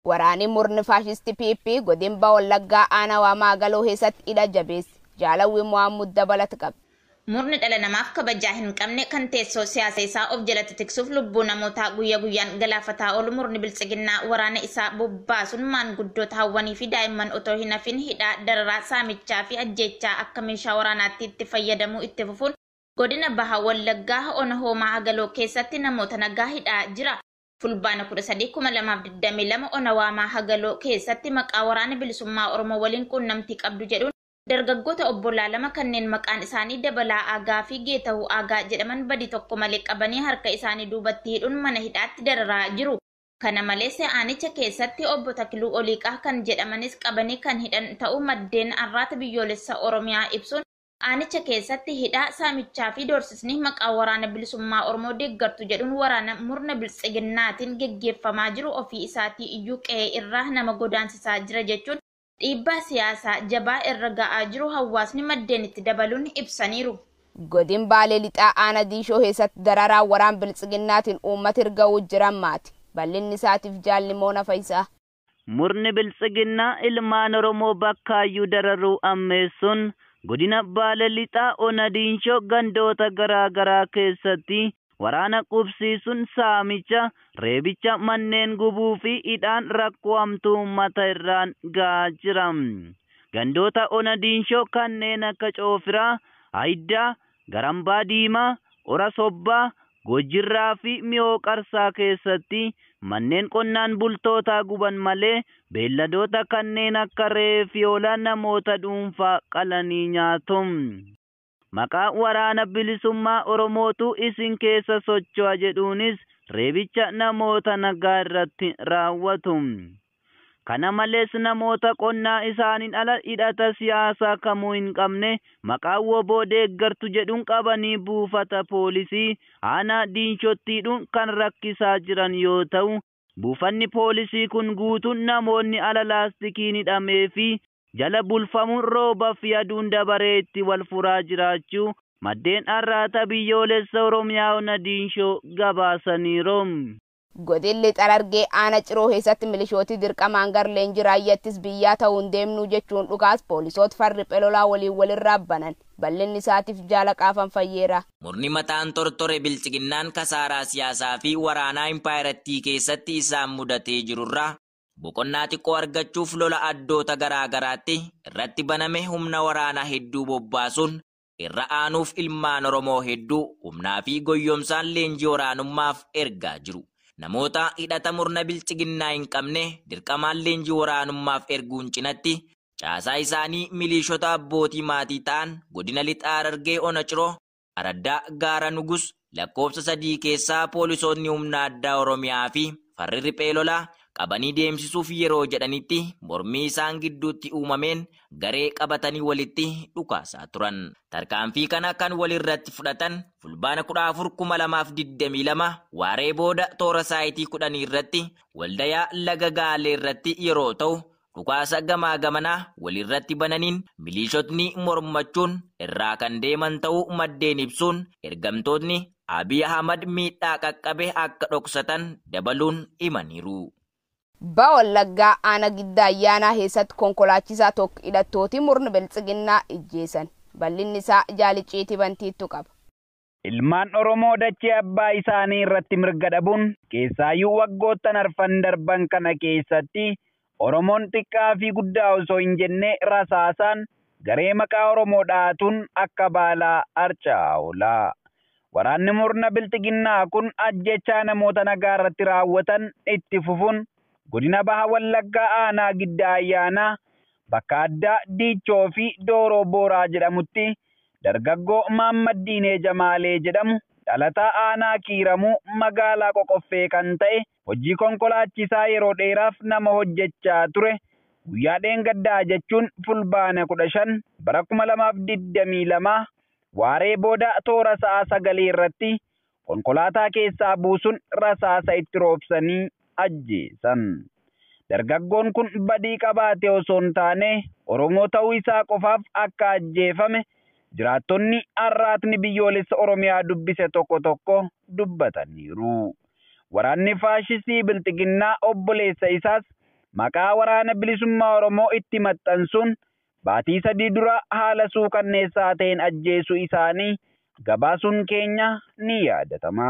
Waraanni murni faashisti PP godina Wallaggaa aanaa Waamaa Galoo keessatti hidha jabeesse. Jaalawwi Muhammad dabalat qaba. Murni dhala namaaf kabajaa hin qabne kan teessoo siyaasa isaa of jalatti tiksuuf lubbuu namootaa guyyaa guyyaan galaafataa oolu murni biltsiginnaa waraana isaa bobbaasuun maanguddoota hawwanii fi daa'imman otoo hin hafin hidhaa dararaa saamichaa fi ajjeechaa akka meeshaa waraanaatti itti fayyadamuu itti fufuun godina Baha Wallaggaa ona Waamaa Galoo keessatti namoota nagaa hidhaa jira. Fulbaana 13/2022 ona Waamaa Galoo keessatti maqaa waraana bilisummaa Oromoo waliin quunnamtii qabdu jedhuun dargaggoota obbolaa lama kanneen maqaan isaanii Dabalaa Aagaa fi Geetahuu Aagaa jedhaman badii tokko malee qabanii harka isaanii duubatti hidhuun mana hidhaatti dararaa jiru. Kana malees aanicha keessatti obbo Takiluu Oliiqaa kan jedhamanis qabanii kan hidhan ta'uu maddeen arraata biyyoolessa Oromiyaa ibsuun aanicha keessatti hidhaa saamichaa fi doorsisni maqaa waraana bilisummaa Oromoo deeggartu jedhuun waraana murna biltsiginnaatiin geggeeffamaa jiru ofii isaatii iyyuu qe'ee irraa nama godaansisaa jira jechuun dhiibbaa siyaasaa jabaa irra ga'aa jiru hawaasni maddeen itti dabaluun ibsaniiru. Godina Baalee Lixaa aanaa Diishoo keessatti dararaa waraana biltsiginnaatiin uummata hirga'uu jiran maati. Bal'inni isaatiif Jaalimoona Faayisaa. Murni biltsiginnaa ilmaan Oromoo bakkaayyuu dararuu ammeessuun godina Baalee Lixaa ona Diishoo gandoota garaa garaa keessatti waraana qubsiisuun saamicha reebicha manneen gubuu fi hidhaan rakkoo hamtuu uummata irraan ga'aa jira. Gandoota ona Diishoo kanneen akka Coofiraa, Hayiddaa, Garambaa Diimaa, Ora Sobbaa, Gojjirraa fi Miyoo Qarsaa keessatti manneen qonnaan bultootaa guban malee beelladoota kanneen akka re'ee fi hoolaa namoota dhuunfaa qalanii nyaatu. Maqaa waraana bilisummaa Oromootu isin keessa socho'a jedhuunis reebicha namoota nagaa irratti raawwatu. Kana malees namoota qonnaa isaaniin ala hidhata siyaasaa kamuu hin qabne maqaa woboo deeggartu jedhuun qabanii buufata poolisii aanaa Diishootti hidhuun kan rakkisaa jiran yoo ta'u, buufanni poolisii kun guutuun namoonni ala laastikiin hidhamee fi jala bulfamuun rooba fi aduun dabaree itti wal furaa jiraachuu maddeen arraata biyyoolessa Oromiyaa ona Diishoo gabaasaniiru. Godilli Xarargee aanaa Ciroo keessatti milishooti dirqamaan gar leenjii raayyaattis biyyaa ta'uun deemnu jechuun dhugaas poolisoota farri pelolaa walirraa banan. Bal'inni isaatiif Jaalaqaafan Fayyeera. Murni mataan tortore biltsiginnaan kasaaraa siyaasaa fi waraanaa impaayirattii keessatti isaan mudatee jirurraa boqonnaa xiqqoo argachuuf lola addoota garaa garaatti irratti baname humna waraanaa hedduu bobbaasuun irra aanuuf ilmaan Oromoo hedduu humnaa fi goyyomsaan leenjii waraanummaaf ergaa jiru. Namoota hidhata murna biltsiginnaa hin qabne dirqamaan leenjii waraanummaaf erguun cinatti caasaa isaanii miliishota abbootii maatii ta'an godina Lixaa Xarargee ona Ciroo Araddaa Gaara Nugus lakkoofsa 3 keessaa poolisoonni humna addaa Oromiyaa fi farri riphee lolaa qabanii deemsisuuf yeroo jedhanitti mormii isaan gidduutti uumameen garee qabatanii walitti dhukaasaa turan. Tarkaanfii kana kan walirratti fudhatan fulbaana 14/2022 waaree booda toora saayitii 10 irratti waldayaa laga Gaalee irratti yeroo ta'u dhukaasa gamaa gamanaa walirratti bananiin miliishotni mormachuun irraa kan deeman ta'uu maddeen ibsuun ergamtootni Abiy Ahmad miidhaa qaqqabe akka dhoksatan dabaluun himaniiru. Baha Wallaggaa aanaa Giddaa Ayyaanaa keessatti konkolaachisaa tokko hidhattooti murni biltsiginnaa ijjeessan. Bal'inni isaa Jaaliciitii Bantiittu qaba. Ilmaan Oromoo dachee abbaa isaanii irratti mirga dhabuun keessaayyuu waggoottan arfan darban kana keessatti Oromoon xiqqaa fi guddaa osoo hin jenne rasaasaan garee maqaa Oromoo dhaatuun akka baalaa harca'aa oola. Waraanni murna biltsiginnaa kun ajjechaa namoota nagaa irratti raawwatan itti fufuun godina Baha Wallaggaa aanaa Giddaa Ayyaanaa bakka addaa Diichoo fi Dooroo Booraa jedhamutti dargaggoo Mahammad Diinee Jamaalee jedhamu dhalataa aanaa Kiiramuu magaalaa Qoqqoffee kan ta'e hojii konkolaachisaa yeroo dheeraaf nama hojjechaa ture guyyaa dheengaddaa jechuun fulbaana 15 bara 2022 waaree booda toora sa'a 9 irratti konkolaataa keessaa buusuun rasaasa itti roobsanii ajjeesan. Dargaggoon kun badii qabaate osoo hin taane Oromoo ta'uu isaa qofaaf akka ajjeefame jiraattonni arraatni biyyoolessa Oromiyaa dubbise tokko dubbataniiru. Waraanni faashistii biltsiginnaa obboleessa isaas maqaa waraana bilisummaa Oromoo itti maxxansuun baatii 3 dura haala suukanneessaa ta'een ajjeesuu isaanii gabaasuun keenya ni yaadatama.